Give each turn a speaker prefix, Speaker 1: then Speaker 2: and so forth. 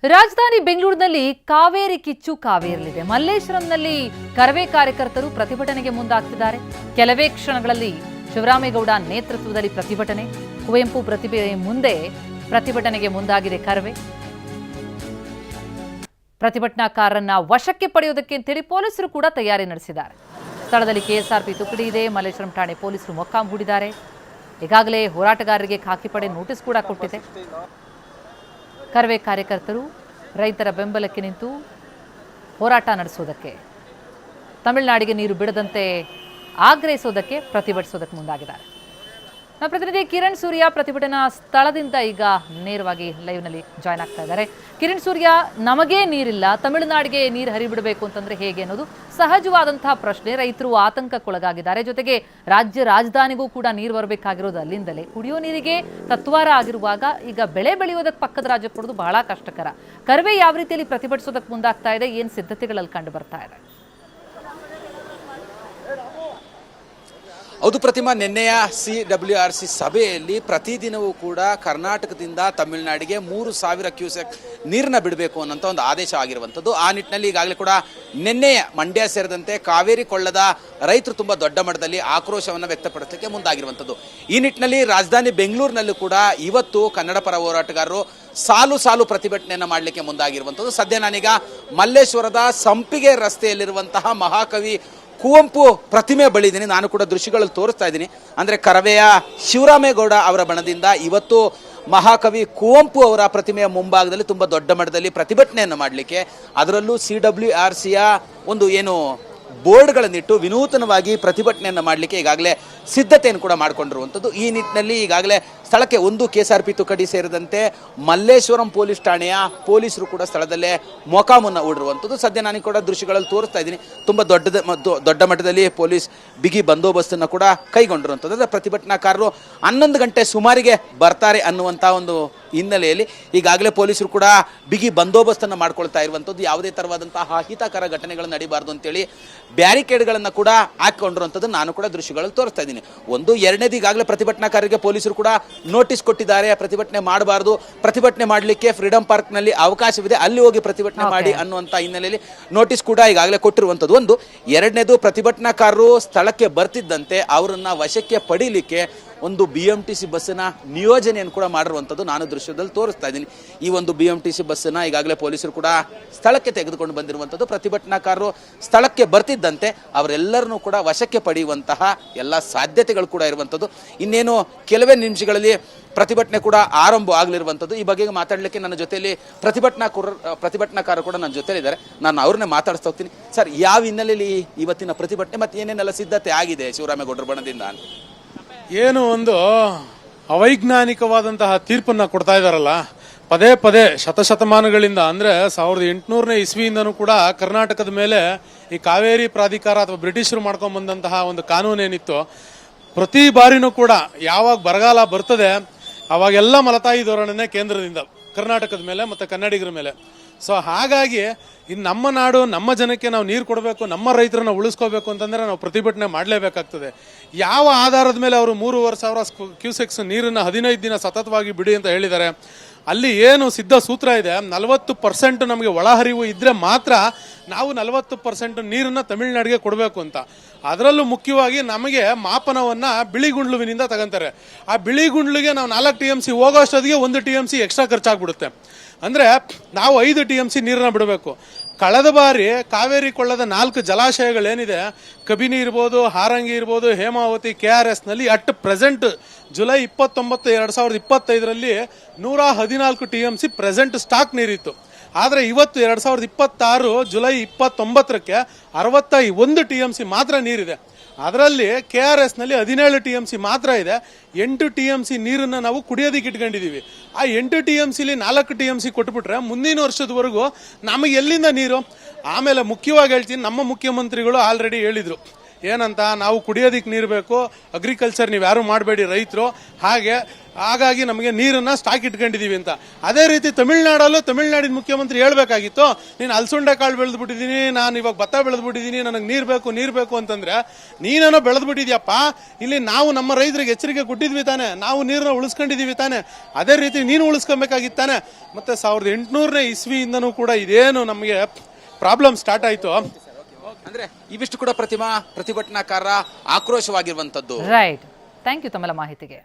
Speaker 1: ರಾಜಧಾನಿ ಬೆಂಗಳೂರಿನಲ್ಲಿ ಕಾವೇರಿ ಕಿಚ್ಚು ಕಾವೇರಲಿದೆ. ಮಲ್ಲೇಶ್ವರಂನಲ್ಲಿ ಕರವೇ ಕಾರ್ಯಕರ್ತರು ಪ್ರತಿಭಟನೆಗೆ ಮುಂದಾಗ್ತಿದ್ದಾರೆ. ಕೆಲವೇ ಕ್ಷಣಗಳಲ್ಲಿ ಶಿವರಾಮೇಗೌಡ ನೇತೃತ್ವದಲ್ಲಿ ಪ್ರತಿಭಟನೆ. ಕುವೆಂಪು ಪ್ರತಿಭೆ ಮುಂದೆ ಪ್ರತಿಭಟನೆಗೆ ಮುಂದಾಗಿದೆ ಕರವೇ. ಪ್ರತಿಭಟನಾಕಾರರನ್ನ ವಶಕ್ಕೆ ಪಡೆಯುವುದಕ್ಕೆ ಅಂತೇಳಿ ಪೊಲೀಸರು ಕೂಡ ತಯಾರಿ ನಡೆಸಿದ್ದಾರೆ. ಸ್ಥಳದಲ್ಲಿ ಕೆಎಸ್ಆರ್ಪಿ ತುಕಡಿ ಇದೆ. ಮಲ್ಲೇಶ್ವರಂ ಠಾಣೆ ಪೊಲೀಸರು ಮೊಕ್ಕಾಂ ಹೂಡಿದ್ದಾರೆ. ಈಗಾಗಲೇ ಹೋರಾಟಗಾರರಿಗೆ ಖಾಕಿ ಪಡೆ ನೋಟಿಸ್ ಕೂಡ ಕೊಟ್ಟಿದೆ. ಕರವೇ ಕಾರ್ಯಕರ್ತರು ರೈತರ ಬೆಂಬಲಕ್ಕೆ ನಿಂತು ಹೋರಾಟ ನಡೆಸೋದಕ್ಕೆ, ತಮಿಳುನಾಡಿಗೆ ನೀರು ಬಿಡದಂತೆ ಆಗ್ರಹಿಸೋದಕ್ಕೆ, ಪ್ರತಿಭಟಿಸೋದಕ್ಕೆ ಮುಂದಾಗಿದ್ದಾರೆ. ನಮ್ಮ ಪ್ರತಿನಿಧಿ ಕಿರಣ್ ಸೂರ್ಯ ಪ್ರತಿಭಟನಾ ಸ್ಥಳದಿಂದ ಈಗ ನೇರವಾಗಿ ಲೈವ್ನಲ್ಲಿ ಜಾಯ್ನ್ ಆಗ್ತಾ ಇದ್ದಾರೆ. ಕಿರಣ್ ಸೂರ್ಯ, ನಮಗೇ ನೀರಿಲ್ಲ, ತಮಿಳುನಾಡಿಗೆ ನೀರು ಹರಿಬಿಡಬೇಕು ಅಂತಂದ್ರೆ ಹೇಗೆ ಅನ್ನೋದು ಸಹಜವಾದಂತಹ ಪ್ರಶ್ನೆ. ರೈತರು ಆತಂಕಕ್ಕೊಳಗಾಗಿದ್ದಾರೆ. ಜೊತೆಗೆ ರಾಜ್ಯ ರಾಜಧಾನಿಗೂ ಕೂಡ ನೀರು ಬರಬೇಕಾಗಿರೋದು ಅಲ್ಲಿಂದಲೇ. ಕುಡಿಯೋ ನೀರಿಗೆ ತತ್ವಾರ ಆಗಿರುವಾಗ ಈಗ ಬೆಳೆ ಬೆಳೆಯೋದಕ್ಕೆ ಪಕ್ಕದ ರಾಜ್ಯಕ್ಕೆ ಕೊಡೋದು ಬಹಳ ಕಷ್ಟಕರ. ಕರವೇ ಯಾವ ರೀತಿಯಲ್ಲಿ ಪ್ರತಿಭಟಿಸೋದಕ್ಕೆ ಮುಂದಾಗ್ತಾ ಇದೆ, ಏನು ಸಿದ್ಧತೆಗಳಲ್ಲಿ ಕಂಡು ಬರ್ತಾ ಇದೆ?
Speaker 2: ಹೌದು ಪ್ರತಿಮಾ, ನಿನ್ನೆಯ CWRC ಸಭೆಯಲ್ಲಿ ಪ್ರತಿದಿನವೂ ಕೂಡ ಕರ್ನಾಟಕದಿಂದ ತಮಿಳುನಾಡಿಗೆ 3000 ಕ್ಯೂಸೆಕ್ ನೀರನ್ನ ಬಿಡಬೇಕು ಅನ್ನೋಂಥ ಒಂದು ಆದೇಶ ಆಗಿರುವಂಥದ್ದು. ಆ ನಿಟ್ಟಿನಲ್ಲಿ ಈಗಾಗಲೇ ಕೂಡ ನಿನ್ನೆಯ ಮಂಡ್ಯ ಸೇರಿದಂತೆ ಕಾವೇರಿ ಕೊಳ್ಳದ ರೈತರು ತುಂಬ ದೊಡ್ಡ ಮಟ್ಟದಲ್ಲಿ ಆಕ್ರೋಶವನ್ನು ವ್ಯಕ್ತಪಡಿಸಲಿಕ್ಕೆ ಮುಂದಾಗಿರುವಂಥದ್ದು. ಈ ನಿಟ್ಟಿನಲ್ಲಿ ರಾಜಧಾನಿ ಬೆಂಗಳೂರಿನಲ್ಲೂ ಕೂಡ ಇವತ್ತು ಕನ್ನಡ ಪರ ಹೋರಾಟಗಾರರು ಸಾಲು ಪ್ರತಿಭಟನೆಯನ್ನು ಮಾಡಲಿಕ್ಕೆ ಮುಂದಾಗಿರುವಂಥದ್ದು. ಸದ್ಯ ನಾನೀಗ ಮಲ್ಲೇಶ್ವರದ ಸಂಪಿಗೆ ರಸ್ತೆಯಲ್ಲಿರುವಂತಹ ಮಹಾಕವಿ ಕುವೆಂಪು ಪ್ರತಿಮೆ ಬಳಿ ಇದ್ದೀನಿ. ನಾನು ಕೂಡ ದೃಶ್ಯಗಳಲ್ಲಿ ತೋರಿಸ್ತಾ ಇದ್ದೀನಿ. ಅಂದರೆ ಕರವೆಯ ಶಿವರಾಮೇಗೌಡ ಅವರ ಬಣದಿಂದ ಇವತ್ತು ಮಹಾಕವಿ ಕುವೆಂಪು ಅವರ ಪ್ರತಿಮೆಯ ಮುಂಭಾಗದಲ್ಲಿ ತುಂಬ ದೊಡ್ಡ ಮಟ್ಟದಲ್ಲಿ ಪ್ರತಿಭಟನೆಯನ್ನು ಮಾಡಲಿಕ್ಕೆ, ಅದರಲ್ಲೂ CWRCಯ ಒಂದು ಏನು ಬೋರ್ಡ್ಗಳನ್ನಿಟ್ಟು ವಿನೂತನವಾಗಿ ಪ್ರತಿಭಟನೆಯನ್ನು ಮಾಡಲಿಕ್ಕೆ ಈಗಾಗಲೇ ಸಿದ್ಧತೆಯನ್ನು ಕೂಡ ಮಾಡಿಕೊಂಡಿರುವಂಥದ್ದು. ಈ ನಿಟ್ಟಿನಲ್ಲಿ ಈಗಾಗಲೇ ಸ್ಥಳಕ್ಕೆ ಒಂದು KSRP ತುಕಡಿ ಸೇರಿದಂತೆ ಮಲ್ಲೇಶ್ವರಂ ಪೊಲೀಸ್ ಠಾಣೆಯ ಪೊಲೀಸರು ಕೂಡ ಸ್ಥಳದಲ್ಲೇ ಮೊಕಾಮನ್ನು ಹೂಡಿರುವಂಥದ್ದು. ಸದ್ಯ ನಾನು ಕೂಡ ದೃಶ್ಯಗಳಲ್ಲಿ ತೋರಿಸ್ತಾ ಇದ್ದೀನಿ. ತುಂಬ ದೊಡ್ಡ ಮಟ್ಟದಲ್ಲಿ ಪೊಲೀಸ್ ಬಿಗಿ ಬಂದೋಬಸ್ತನ್ನು ಕೂಡ ಕೈಗೊಂಡಿರುವಂಥದ್ದು. ಅಂದರೆ ಪ್ರತಿಭಟನಾಕಾರರು 11 ಗಂಟೆ ಸುಮಾರಿಗೆ ಬರ್ತಾರೆ ಅನ್ನುವಂಥ ಒಂದು ಹಿನ್ನೆಲೆಯಲ್ಲಿ ಈಗಾಗಲೇ ಪೊಲೀಸರು ಕೂಡ ಬಿಗಿ ಬಂದೋಬಸ್ತನ್ನು ಮಾಡ್ಕೊಳ್ತಾ ಇರುವಂಥದ್ದು. ಯಾವುದೇ ಥರವಾದಂತಹ ಅಹಿತಕರ ಘಟನೆಗಳು ನಡೀಬಾರ್ದು ಅಂತೇಳಿ ಬ್ಯಾರಿಕೇಡ್ಗಳನ್ನು ಕೂಡ ಹಾಕೊಂಡಿರುವಂಥದ್ದು ನಾನು ಕೂಡ ದೃಶ್ಯಗಳಲ್ಲಿ ತೋರಿಸ್ತಾ ಇದ್ದೀನಿ. ಎರಡನೇದು ಈಗಾಗಲೇ ಪ್ರತಿಭಟನಾಕಾರರಿಗೆ ಪೊಲೀಸರು ಕೂಡ ನೋಟಿಸ್ ಕೊಟ್ಟಿದ್ದಾರೆ. ಪ್ರತಿಭಟನೆ ಮಾಡಬಾರ್ದು, ಪ್ರತಿಭಟನೆ ಮಾಡಲಿಕ್ಕೆ ಫ್ರೀಡಂ ಪಾರ್ಕ್ನಲ್ಲಿ ಅವಕಾಶವಿದೆ, ಅಲ್ಲಿ ಹೋಗಿ ಪ್ರತಿಭಟನೆ ಮಾಡಿ ಅನ್ನುವಂಥ ಹಿನ್ನೆಲೆಯಲ್ಲಿ ನೋಟಿಸ್ ಕೂಡ ಈಗಾಗಲೇ ಕೊಟ್ಟಿರುವಂಥದ್ದು. ಎರಡನೇದು, ಪ್ರತಿಭಟನಾಕಾರರು ಸ್ಥಳಕ್ಕೆ ಬರ್ತಿದ್ದಂತೆ ಅವರನ್ನು ವಶಕ್ಕೆ ಪಡೀಲಿಕ್ಕೆ ಒಂದು BMTC ಬಸ್ಸಿನ ನಿಯೋಜನೆಯನ್ನು ಕೂಡ ಮಾಡಿರುವಂಥದ್ದು ನಾನು ದೃಶ್ಯದಲ್ಲಿ ತೋರಿಸ್ತಾ ಇದ್ದೀನಿ. ಈ ಒಂದು BMTC ಬಸ್ಸನ್ನು ಈಗಾಗಲೇ ಪೊಲೀಸರು ಕೂಡ ಸ್ಥಳಕ್ಕೆ ತೆಗೆದುಕೊಂಡು ಬಂದಿರುವಂಥದ್ದು. ಪ್ರತಿಭಟನಾಕಾರರು ಸ್ಥಳಕ್ಕೆ ಬರ್ತಿದ್ದಂತೆ ಅವರೆಲ್ಲರನ್ನೂ ಕೂಡ ವಶಕ್ಕೆ ಪಡೆಯುವಂತಹ ಎಲ್ಲ ಸಾಧ್ಯತೆಗಳು ಕೂಡ ಇರುವಂಥದ್ದು. ಇನ್ನೇನು ಕೆಲವೇ ನಿಮಿಷಗಳಲ್ಲಿ ಪ್ರತಿಭಟನೆ ಕೂಡ ಆರಂಭ ಆಗಲಿರುವಂಥದ್ದು. ಈ ಬಗ್ಗೆ ಮಾತಾಡಲಿಕ್ಕೆ ನನ್ನ ಜೊತೆಯಲ್ಲಿ ಪ್ರತಿಭಟನಾಕಾರರು ಕೂಡ ನನ್ನ ಜೊತೆಲಿದ್ದಾರೆ. ನಾನು ಅವ್ರನ್ನೇ ಮಾತಾಡಿಸ್ತಾ ಹೋಗ್ತೀನಿ. ಸರ್, ಯಾವ ಹಿನ್ನೆಲೆಯಲ್ಲಿ ಇವತ್ತಿನ ಪ್ರತಿಭಟನೆ ಮತ್ತು ಏನೇನೆಲ್ಲ ಸಿದ್ಧತೆ ಆಗಿದೆ ಶಿವರಾಮೇಗೌಡರ ಬಣದಿಂದ?
Speaker 3: ಏನು ಒಂದು ಅವೈಜ್ಞಾನಿಕವಾದಂತಹ ತೀರ್ಪನ್ನು ಕೊಡ್ತಾ ಇದ್ದಾರಲ್ಲ ಪದೇ ಶತಶತಮಾನಗಳಿಂದ, ಅಂದರೆ 1800ನೇ ಇಸ್ವಿಯಿಂದನೂ ಕೂಡ ಕರ್ನಾಟಕದ ಮೇಲೆ ಈ ಕಾವೇರಿ ಪ್ರಾಧಿಕಾರ ಅಥವಾ ಬ್ರಿಟಿಷರು ಮಾಡ್ಕೊಂಡು ಬಂದಂತಹ ಒಂದು ಕಾನೂನೇನಿತ್ತು, ಪ್ರತಿ ಬಾರಿನೂ ಕೂಡ ಯಾವಾಗ ಬರಗಾಲ ಬರ್ತದೆ ಅವಾಗೆಲ್ಲ ಮಲತಾಯಿ ಧೋರಣೆನೇ ಕೇಂದ್ರದಿಂದ ಕರ್ನಾಟಕದ ಮೇಲೆ ಮತ್ತು ಕನ್ನಡಿಗರ ಮೇಲೆ. ಸೊ ಹಾಗಾಗಿ ಇನ್ನು ನಮ್ಮ ನಾಡು, ನಮ್ಮ ಜನಕ್ಕೆ ನಾವು ನೀರು ಕೊಡಬೇಕು, ನಮ್ಮ ರೈತರನ್ನ ಉಳಿಸ್ಕೋಬೇಕು ಅಂತಂದರೆ ನಾವು ಪ್ರತಿಭಟನೆ ಮಾಡಲೇಬೇಕಾಗ್ತದೆ. ಯಾವ ಆಧಾರದ ಮೇಲೆ ಅವರು 3500 ಕ್ಯೂಸೆಕ್ಸ್ ನೀರನ್ನು 15 ದಿನ ಸತತವಾಗಿ ಬಿಡಿ ಅಂತ ಹೇಳಿದ್ದಾರೆ? ಅಲ್ಲಿ ಏನು ಸಿದ್ಧ ಸೂತ್ರ ಇದೆ, 40% ನಮಗೆ ಒಳಹರಿವು ಇದ್ದರೆ ಮಾತ್ರ ನಾವು 40% ನೀರನ್ನು ತಮಿಳುನಾಡಿಗೆ ಕೊಡಬೇಕು ಅಂತ. ಅದರಲ್ಲೂ ಮುಖ್ಯವಾಗಿ ನಮಗೆ ಮಾಪನವನ್ನು ಬಿಳಿಗುಂಡ್ಲುವಿನಿಂದ ತಗೊಂತಾರೆ. ಆ ಬಿಳಿಗುಂಡ್ಲಿಗೆ ನಾವು 4 TMC ಹೋಗೋ ಅಷ್ಟೊತ್ತಿಗೆ 1 TMC ಎಕ್ಸ್ಟ್ರಾ ಖರ್ಚಾಗ್ಬಿಡುತ್ತೆ. ಅಂದರೆ ನಾವು 5 TMC ನೀರನ್ನ ಬಿಡಬೇಕು. ಕಳೆದ ಬಾರಿ ಕಾವೇರಿ ಕೊಳ್ಳದ 4 ಜಲಾಶಯಗಳೇನಿದೆ, ಕಬಿನಿ ಇರ್ಬೋದು, ಹಾರಂಗಿ ಇರ್ಬೋದು, ಹೇಮಾವತಿ, KRSನಲ್ಲಿ ಅಟ್ ಪ್ರೆಸೆಂಟ್ ಜುಲೈ 29, 2025ರಲ್ಲಿ 114 TMC ಪ್ರೆಸೆಂಟ್ ಸ್ಟಾಕ್ ನೀರಿತ್ತು. ಆದರೆ ಇವತ್ತು 2026 ಜುಲೈ 29ಕ್ಕೆ 61 TMC ಮಾತ್ರ ನೀರಿದೆ. ಅದರಲ್ಲಿ KRSನಲ್ಲಿ 17 TMC ಮಾತ್ರ ಇದೆ. 8 TMC ನೀರನ್ನು ನಾವು ಕುಡಿಯೋದಕ್ಕೆ ಇಟ್ಕೊಂಡಿದ್ದೀವಿ. ಆ 8 TMCಲಿ 4 TMC ಕೊಟ್ಬಿಟ್ರೆ ಮುಂದಿನ ವರ್ಷದವರೆಗೂ ನಮಗೆ ಎಲ್ಲಿಂದ ನೀರು? ಆಮೇಲೆ ಮುಖ್ಯವಾಗಿ ಹೇಳ್ತೀನಿ, ನಮ್ಮ ಮುಖ್ಯಮಂತ್ರಿಗಳು ಆಲ್ರೆಡಿ ಹೇಳಿದರು, ಏನಂತ, ನಾವು ಕುಡಿಯೋದಿಕ್ಕೆ ನೀರು ಬೇಕು, ಅಗ್ರಿಕಲ್ಚರ್ ನೀವು ಯಾರು ಮಾಡಬೇಡಿ ರೈತರು, ಹಾಗಾಗಿ ನಮಗೆ ನೀರನ್ನ ಸ್ಟಾಕ್ ಇಟ್ಕೊಂಡಿದೀವಿ ಅಂತ. ಅದೇ ರೀತಿ ತಮಿಳ್ನಾಡಿನ ಮುಖ್ಯಮಂತ್ರಿ ಹೇಳ್ಬೇಕಾಗಿತ್ತು, ನೀನು ಅಲಸುಂಡೆ ಕಾಳು ಬೆಳೆದ್ಬಿಟ್ಟಿದ್ದೀನಿ, ನಾನು ಇವಾಗ ಭತ್ತ ಬೆಳೆದ್ಬಿಟ್ಟಿದ್ದೀನಿ, ನನಗೆ ನೀರು ಬೇಕು ಅಂತಂದ್ರೆ ನೀನೇನೋ ಬೆಳೆದ್ಬಿಟ್ಟಿದ್ಯಪ್ಪ. ಇಲ್ಲಿ ನಾವು ನಮ್ಮ ರೈತರಿಗೆ ಎಚ್ಚರಿಕೆ ಕೊಟ್ಟಿದ್ವಿ ತಾನೆ, ನಾವು ನೀರನ್ನ ಉಳಿಸ್ಕೊಂಡಿದೀವಿ ತಾನೆ, ಅದೇ ರೀತಿ ನೀನು ಉಳಿಸ್ಕೊಬೇಕಾಗಿತ್ತು ತಾನೆ. ಮತ್ತೆ 1800ನೇ ಇಸ್ವಿಯಿಂದನೂ ಕೂಡ ಇದೇನು ನಮಗೆ ಪ್ರಾಬ್ಲಮ್ ಸ್ಟಾರ್ಟ್ ಆಯ್ತು.
Speaker 2: ಅಂದ್ರೆ ಇವಿಷ್ಟು ಕೂಡ ಪ್ರತಿಭಟನಾಕಾರರ ಆಕ್ರೋಶವಾಗಿರುವಂತದ್ದು.
Speaker 1: ರೈಟ್. ಥ್ಯಾಂಕ್ ಯು ತಮ್ಮೆಲ್ಲ ಮಾಹಿತಿಗೆ.